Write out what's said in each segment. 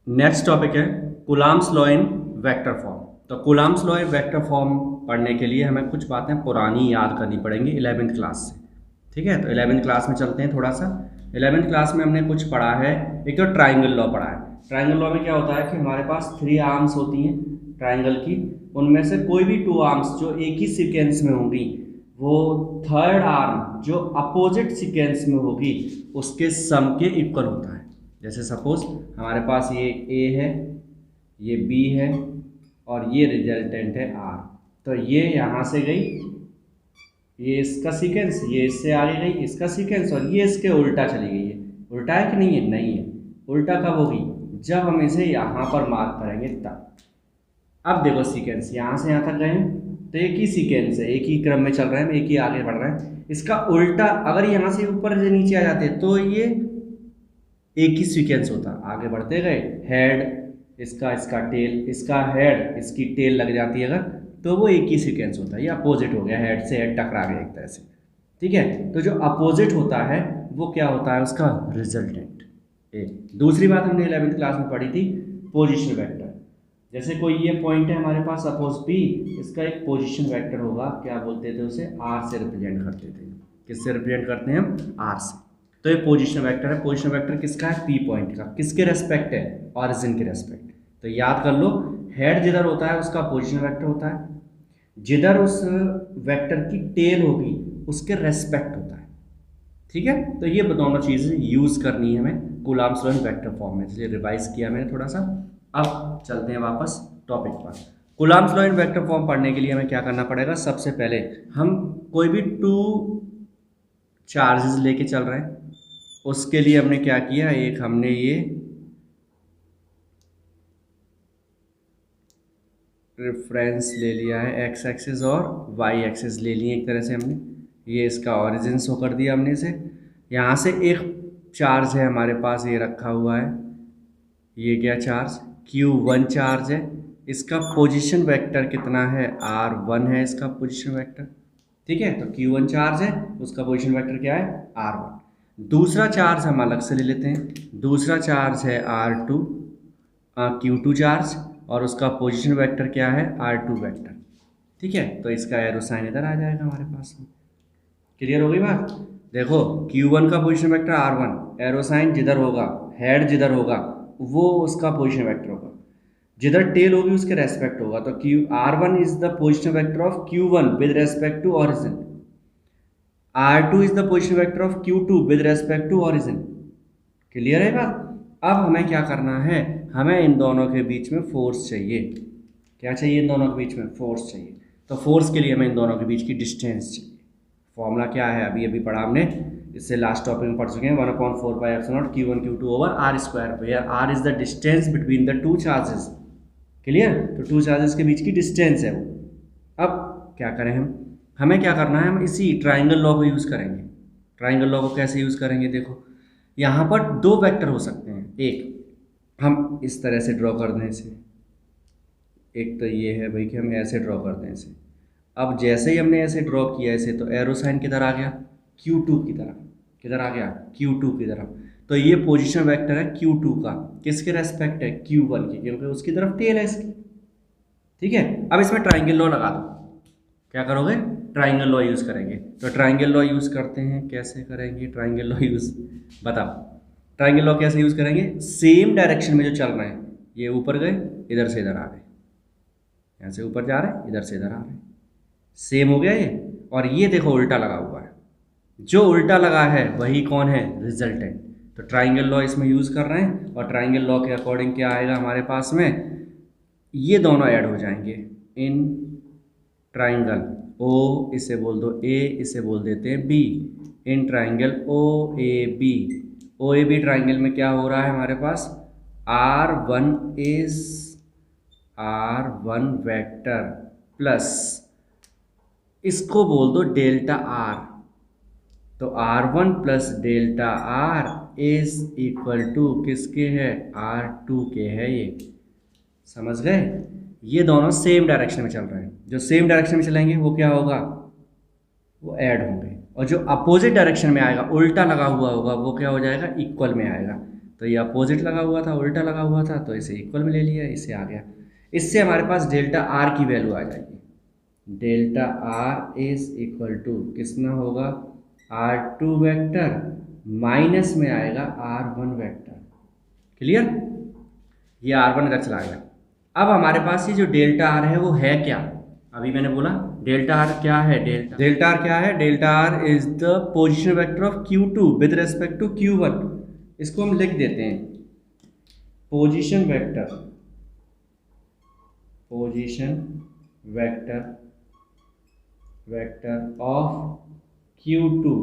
Next topic है Coulomb's law in vector form. तो Coulomb's law in vector form पढ़ने के लिए हमें कुछ बातें पुरानी याद करनी पड़ेंगी 11वीं क्लास से। ठीक है, तो 11वीं क्लास में चलते हैं थोड़ा सा। 11वीं क्लास में हमने कुछ पढ़ा है, एक तो ट्राइंगल लॉ पढ़ा है। ट्राइंगल लॉ में क्या होता है कि हमारे पास 3 आर्म्स होती हैं ट्राइंगल की, उनमें से कोई भी 2 आर्म्स जो एक ही सीक्वेंस में होंगी, वो थर्ड आर्म जो अपोजिट सीक्वेंस में होगी उसके सम के इक्वल होता है। जैसे सपोज हमारे पास ये ए है, ये बी है और ये रिजल्टेंट है आर। तो ये यहाँ से गई, ये इसका सीक्वेंस, ये इससे आगे गई इसका सीक्वेंस, और ये इसके उल्टा चली गई है। उल्टा है कि नहीं है? नहीं है। उल्टा कब होगी? जब हम इसे यहाँ पर मार्क करेंगे तब। अब देखो सीक्वेंस यहाँ से यहाँ तक गए हैं तो एक ही सीक्वेंस है, एक ही क्रम में चल रहे हैं, एक ही आगे बढ़ रहे हैं। इसका उल्टा अगर यहाँ से ऊपर से नीचे आ जाते तो ये एक ही सीक्वेंस होता, आगे बढ़ते गए, हेड इसका, इसका टेल, इसका हेड, इसकी टेल लग जाती है अगर, तो वो एक ही सीक्वेंस होता है। ये अपोजिट हो गया, हेड से हेड टकरा गया एक तरह से। ठीक है, तो जो अपोजिट होता है वो क्या होता है? उसका रिजल्टेंट। एक दूसरी बात हमने 11वीं क्लास में पढ़ी थी, पोजिशन वेक्टर। जैसे कोई ये पॉइंट है हमारे पास, सपोज पी, इसका एक पोजिशन वेक्टर होगा, क्या बोलते थे उसे? आर से रिप्रेजेंट करते थे। किससे रिप्रेजेंट करते हैं हम? आर से। तो ये पोजीशन वेक्टर है। पोजीशन वेक्टर किसका है? पी पॉइंट का। किसके रेस्पेक्ट है? ऑरिजिन के रेस्पेक्ट। तो याद कर लो, हेड जिधर होता है उसका पोजीशन वेक्टर होता है, जिधर उस वेक्टर की टेल होगी उसके रेस्पेक्ट होता है। ठीक है, तो ये दोनों चीज़ें यूज़ करनी है हमें Coulomb's law in vector form में, इसलिए रिवाइज किया मैंने थोड़ा सा। अब चलते हैं वापस टॉपिक पर। Coulomb's law in vector form पढ़ने के लिए हमें क्या करना पड़ेगा? सबसे पहले हम कोई भी 2 चार्जेस लेके चल रहे हैं, उसके लिए हमने क्या किया? एक हमने ये रेफरेंस ले लिया है, एक्स एक्सिस और वाई एक्सिस ले लिए एक तरह से हमने। ये इसका ऑरिजिन शो कर दिया हमने इसे। यहाँ से एक चार्ज है हमारे पास, ये रखा हुआ है, ये क्या चार्ज? Q1 चार्ज है। इसका पोजीशन वेक्टर कितना है? R1 है इसका पोजीशन वेक्टर। ठीक है, तो Q1 चार्ज है, उसका पोजीशन वेक्टर क्या है? R1। दूसरा चार्ज हम अलग से ले लेते हैं। दूसरा चार्ज है R2, Q2 चार्ज, और उसका पोजीशन वेक्टर क्या है? R2 vector. ठीक है, तो इसका एरो साइन इधर आ जाएगा हमारे पास में। क्लियर हो गई बात? देखो Q1 का position vector R1, arrow sign जिधर होगा, हेड जिधर होगा, वो उसका पोजीशन वेक्टर होगा, जिधर टेल होगी उसके रेस्पेक्ट होगा। तो R1 is the position vector of Q1 with respect to origin, R2 is the position vector of Q2 with respect to origin. Clear है बात? अब हमें क्या करना है? हमें इन दोनों के बीच में फोर्स चाहिए। क्या चाहिए? इन दोनों के बीच में फोर्स चाहिए। तो फोर्स के लिए हमें इन दोनों के बीच की डिस्टेंस चाहिए। फॉर्मूला क्या है? अभी अभी पढ़ा हमने, इससे लास्ट टॉपिक में पढ़ चुके हैं, 1/4πε0 Q1 Q2 over R square, where R is the distance between the 2 charges. Clear? तो 2 चार्जेस के बीच की डिस्टेंस है वो। अब क्या करें हमें क्या करना है? हम इसी ट्राइंगल लॉ को यूज़ करेंगे। ट्राइंगल लॉ को कैसे यूज़ करेंगे? देखो यहाँ पर 2 वेक्टर हो सकते हैं। एक हम इस तरह से ड्रॉ कर दें इसे, एक तो ये है भाई कि हम ऐसे ड्रॉ कर दें इसे। अब जैसे ही हमने ऐसे ड्रॉ किया इसे, तो एरो साइन किधर आ गया? Q2 की तरफ। किधर आ गया? Q2 की तरफ। तो ये पोजीशन वेक्टर है Q2 का, किसके रेस्पेक्ट है? Q1 की, क्योंकि उसकी तरफ टेल है इसकी। ठीक है, अब इसमें ट्राइंगल लॉ लगा दो। क्या करोगे? ट्राइंगल लॉ यूज़ करेंगे। तो ट्राइंगल लॉ यूज़ करते हैं, कैसे करेंगे ट्राइंगल लॉ यूज़? बताओ ट्राइंगल लॉ कैसे यूज़ करेंगे? सेम डायरेक्शन में जो चल रहे हैं, ये ऊपर गए, इधर से इधर आ गए, यहाँ से ऊपर जा रहे हैं, इधर से इधर आ रहे हैं, सेम हो गया ये। और ये देखो उल्टा लगा हुआ है, जो उल्टा लगा है वही कौन है? रिजल्टेंट। तो ट्राइंगल लॉ इसमें यूज़ कर रहे हैं, और ट्राइंगल लॉ के अकॉर्डिंग क्या आएगा हमारे पास में? ये दोनों ऐड हो जाएंगे इन ट्राइंगल ओ, इसे बोल दो ए, इसे बोल देते हैं B, in triangle O A B. O A B triangle में क्या हो रहा है हमारे पास? R1 is R1 vector plus, इसको बोल दो डेल्टा आर। तो R1 plus delta R is equal to किसके है? R2 के है। ये समझ गए? ये दोनों सेम डायरेक्शन में चल रहे हैं, जो सेम डायरेक्शन में चलेंगे वो क्या होगा? वो ऐड होंगे, और जो अपोजिट डायरेक्शन में आएगा, उल्टा लगा हुआ होगा, वो क्या हो जाएगा? इक्वल में आएगा। तो ये अपोजिट लगा हुआ था, उल्टा लगा हुआ था, तो इसे इक्वल में ले लिया, इसे आ गया। इससे हमारे पास डेल्टा आर की वैल्यू आ जाएगी। Delta R is equal to कितना होगा, R2 वेक्टर माइनस में आएगा R1 वेक्टर। क्लियर, ये R1 इधर चला गया। अब हमारे पास ये जो डेल्टा आर है वो है क्या, अभी मैंने बोला डेल्टा आर क्या है, डेल्टा आर क्या है, delta R is the position vector of Q2 with respect to Q1। इसको हम लिख देते हैं position vector, vector of Q2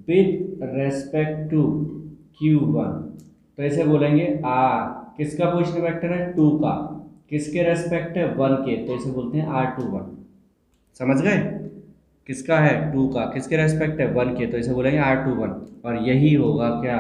with respect to Q1। तो ऐसे बोलेंगे R किसका पोजीशन वेक्टर है, 2 का, किसके रेस्पेक्ट है, 1 के, तो इसे बोलते हैं R21। समझ गए, किसका है, 2 का, किसके रेस्पेक्ट है, 1 के, तो इसे बोलेंगे R21। और यही होगा क्या,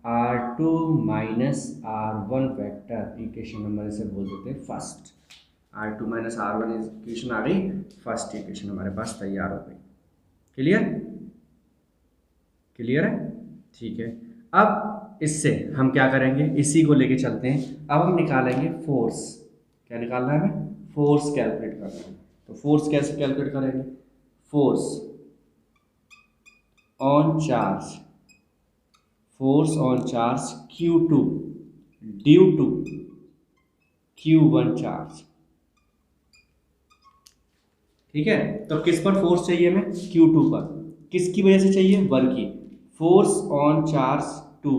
R2 minus R1 vector, equation number इसे बोल देते हैं first. R2 minus R1 equation आ गई, फर्स्ट इक्वेशन हमारे पास तैयार हो गई। क्लियर है, ठीक है। अब इससे हम क्या करेंगे, इसी को लेके चलते हैं। अब हम निकालेंगे फोर्स। क्या निकालना है हमें, फोर्स कैलकुलेट करना है। तो फोर्स कैसे कैलकुलेट करेंगे, force on charge Q2 due to Q1 charge. ठीक है, तो किस पर फोर्स चाहिए हमें, Q2 पर, किसकी वजह से चाहिए, 1 की। Force on charge 2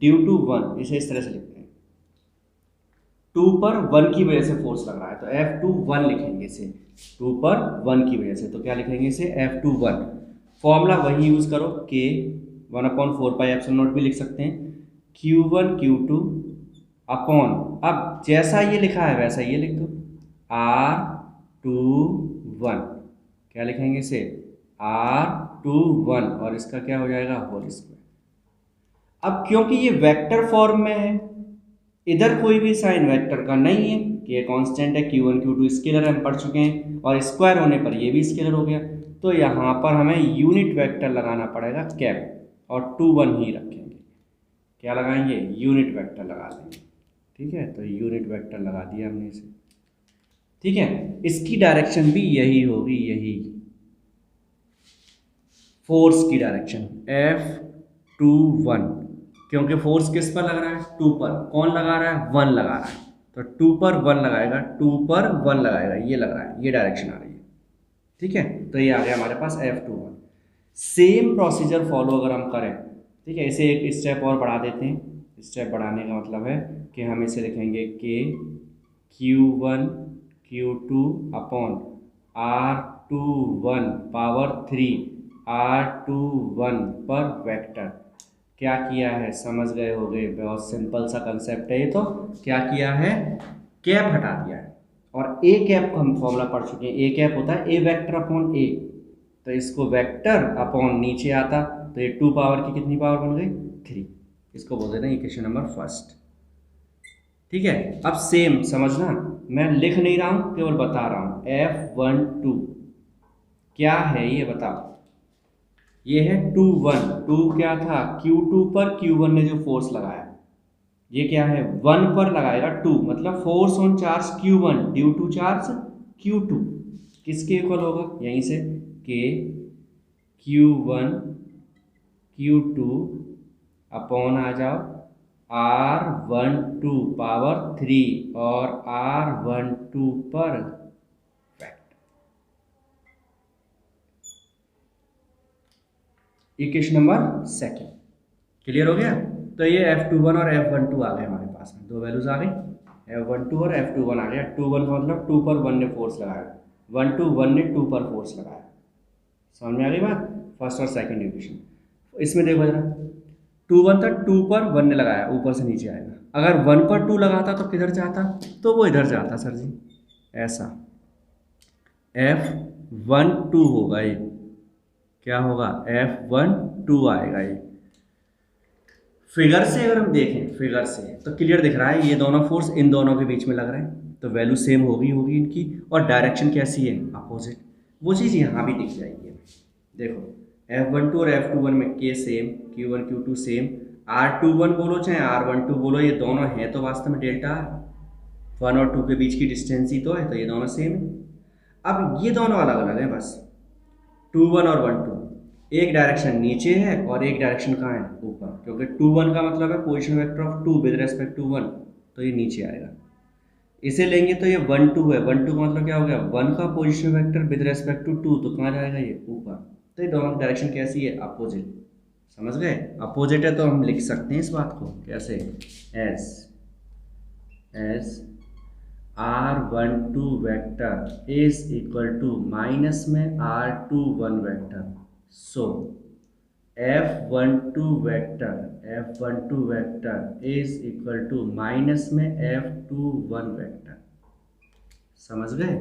due to 1, इसे इस तरह से लिखते हैं, 2 पर 1 की वजह से फोर्स लग रहा है, तो F21 लिखेंगे इसे, 2 पर 1 की वजह से, तो क्या लिखेंगे इसे, F21। फॉर्मूला वही यूज करो, K 1/4πε0 भी लिख सकते हैं, Q1 Q2 अपॉन, अब जैसा ये लिखा है वैसा ये लिख दो, R21, क्या लिखेंगे इसे, R21, और इसका क्या हो जाएगा, होल स्क्वायर। अब क्योंकि ये वेक्टर फॉर्म में है, इधर कोई भी साइन वेक्टर का नहीं है, कि ये कांस्टेंट है, Q1 Q2 स्केलर हम पढ़ चुके हैं, और स्क्वायर होने पर ये भी स्केलर हो गया, तो यहाँ पर हमें यूनिट वेक्टर लगाना पड़ेगा कैप, और 2 1 ही रखेंगे। क्या लगाएंगे, यूनिट वेक्टर लगा देंगे। ठीक है, तो यूनिट वेक्टर लगा दिया हमने इसे। ठीक है, इसकी डायरेक्शन भी यही होगी, यही फोर्स की डायरेक्शन F21, क्योंकि फोर्स किस पर लग रहा है, 2 पर, कौन लगा रहा है, 1 लगा रहा है, तो 2 पर 1 लगाएगा, 2 पर 1 लगाएगा, ये लग रहा है, ये डायरेक्शन आ रही है। ठीक है, तो ये आ गया हमारे पास F21। सेम प्रोसीजर फॉलो अगर हम करें, ठीक है, इसे एक स्टेप और बढ़ा देते हैं। स्टेप बढ़ाने का मतलब है कि हम इसे लिखेंगे K Q1 Q2 upon R21 power 3 R21 पर वेक्टर। क्या किया है, समझ गए होगे, बहुत सिंपल सा कंसेप्ट है ये। तो क्या किया है, कैप हटा दिया है, और ए कैप को हम फॉर्मूला पढ़ चुके हैं, ए कैप होता है ए वेक्टर अपॉन ए, तो इसको वेक्टर अपॉन नीचे आता, तो ये 2 पावर की कितनी पावर बन गई, 3, इसको बोल देते हैं इक्वेशन नंबर फर्स्ट। ठीक है, अब सेम समझना, मैं लिख नहीं रहा हूं, केवल बता रहा हूं, F12 क्या है ये बताओ। ये है 2 1, 2 क्या था, Q2 पर Q1 ने जो फोर्स लगाया, ये क्या है, 1 पर लगाएगा 2, मतलब force on charge Q1 due to charge Q2, किसके इक्वल होगा, यहीं से K Q1 Q2 अपॉन आ जाओ R12 पावर 3 और R12 पर इक्वेशन नंबर सेकेंड। क्लियर हो गया, तो ये F21 और F12 आ गए हमारे पास में, दो वैल्यूज आ गई, F12 और F21 आ गया। 2 1 का मतलब 2 पर 1 ने फोर्स लगाया, 1 ने 2 पर फोर्स लगाया। समझ में आ गई बात, फर्स्ट और सेकंड इक्वेशन। इसमें देखो जरा, 2 1 था, 2 पर 1 ने लगाया, ऊपर से नीचे आएगा, अगर 1 पर 2 लगाता तो किधर जाता, तो वो इधर जाता सर जी, ऐसा F12 होगा ये, क्या होगा, F12 आएगा ये। फिगर से अगर हम देखें, फिगर से तो क्लियर दिख रहा है, ये दोनों फोर्स इन दोनों के बीच में लग रहे हैं, तो वैल्यू सेम होगी इनकी, और डायरेक्शन कैसी है, अपोजिट। वो चीज़ यहाँ भी दिख जाएगी। देखो F12 और F21 में K same, Q1 Q2 same, R21 बोलो चाहे R12 बोलो, ये दोनों हैं तो वास्तव में डेल्टा R। 1 और 2 के बीच की डिस्टेंस ही तो है, तो ये दोनों सेम है। अब ये दोनों अलग अलग हैं बस, 21 और 12, एक डायरेक्शन नीचे है और एक डायरेक्शन कहाँ है, ऊपर, क्योंकि 21 का मतलब है position vector of 2 with respect to 1, तो ये नीचे आएगा। इसे लेंगे तो ये 1 2 है, 1 2 का मतलब क्या हो गया, 1 का position vector with respect to 2, तो कहाँ जाएगा, ये ऊपर। तो ये दोनों डायरेक्शन कैसी है, अपोजिट। समझ गए, अपोजिट है तो हम लिख सकते हैं इस बात को कैसे, एस R12 vector is equal to minus में R21 vector, so F12 vector is equal to minus में F21 वेक्टर। समझ गए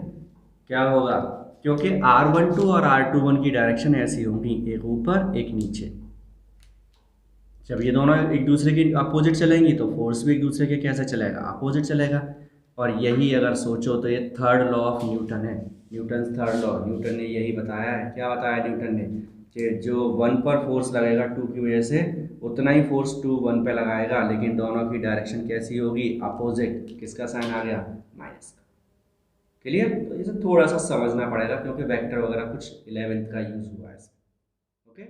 क्या होगा, क्योंकि R12 और R21 की डायरेक्शन ऐसी होंगी, एक ऊपर एक नीचे। जब ये दोनों एक दूसरे के अपोजिट चलेंगी तो फोर्स भी एक दूसरे के कैसे चलेगा, अपोजिट चलेगा। और यही अगर सोचो तो ये थर्ड लॉ ऑफ न्यूटन है, न्यूटन थर्ड लॉ। न्यूटन ने यही बताया है, क्या बताया न्यूटन ने, कि जो 1 पर फोर्स लगेगा 2 की वजह से, उतना ही फोर्स 2 1 पे लगाएगा, लेकिन दोनों की डायरेक्शन कैसी होगी, अपोजिट। किसका साइन आ गया, माइनस का। क्लियर, तो इसे थोड़ा सा समझना पड़ेगा क्योंकि वेक्टर वगैरह कुछ 11th का यूज़ हुआ है इसमें। ओके।